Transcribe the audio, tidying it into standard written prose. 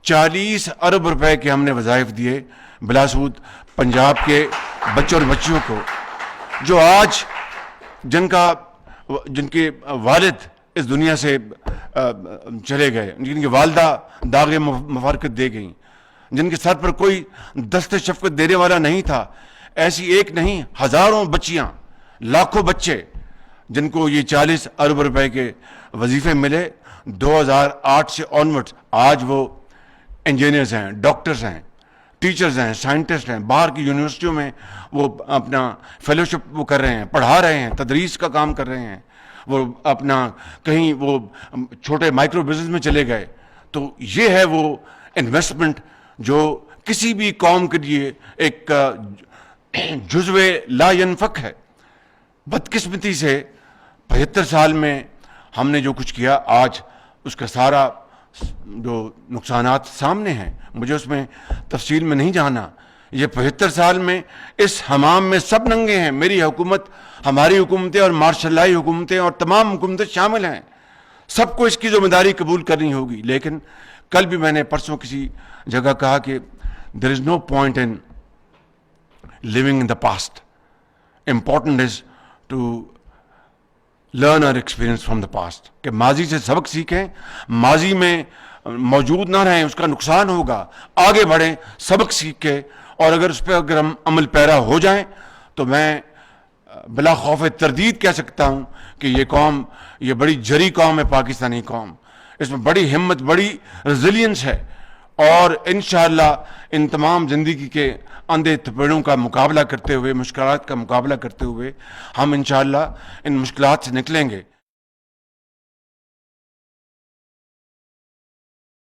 40 अरब रुपए के हमने वज़ाइफ दिए बिलासूद पंजाब के बच्चों और बच्चियों को, जो आज जिनके वालिद इस दुनिया से चले गए, जिनकी वालदा दागे मुफारकत दे गई, जिनके सर पर कोई दस्ते शफ़क़त देने वाला नहीं था। ऐसी एक नहीं, हज़ारों बच्चियाँ, लाखों बच्चे जिनको ये 40 अरब रुपए के वजीफे मिले 2008 से ऑनवर्ड्स। आज वो इंजीनियर्स हैं, डॉक्टर्स हैं, टीचर्स हैं, साइंटिस्ट हैं, बाहर की यूनिवर्सिटियों में वो अपना फेलोशिप वो कर रहे हैं, पढ़ा रहे हैं, तदरीस का काम कर रहे हैं, वो अपना कहीं वो छोटे माइक्रो बिजनेस में चले गए। तो ये है वो इन्वेस्टमेंट जो किसी भी कौम के लिए एक जुज़्वे ला यनफक है। बदकिस्मती से 75 साल में हमने जो कुछ किया, आज उसका सारा जो नुकसानात सामने हैं। मुझे उसमें तफसील में नहीं जाना। ये 75 साल में इस हमाम में सब नंगे हैं। मेरी हुकूमत, हमारी हुकूमतें और मार्शलाई हुकूमतें और तमाम हुकूमतें शामिल हैं। सबको इसकी जिम्मेदारी कबूल करनी होगी। लेकिन कल भी मैंने परसों किसी जगह कहा कि there is no point in living in the past, important is to learn our experience from the past, कि माजी से सबक सीखें, माजी में मौजूद ना रहें, उसका नुकसान होगा। आगे बढ़ें सबक सीख के, और अगर उस पर अगर हम अमल पैरा हो जाएं तो मैं बिला खौफ तरदीद कह सकता हूं कि ये कौम, ये बड़ी जरी कौम है पाकिस्तानी कौम। इसमें बड़ी हिम्मत, बड़ी रेजिलियंस है, और इंशाअल्लाह इन तमाम ज़िंदगी के अंधे थपेड़ों का मुकाबला करते हुए, मुश्किलात का मुकाबला करते हुए हम इंशाअल्लाह इन मुश्किलात से निकलेंगे।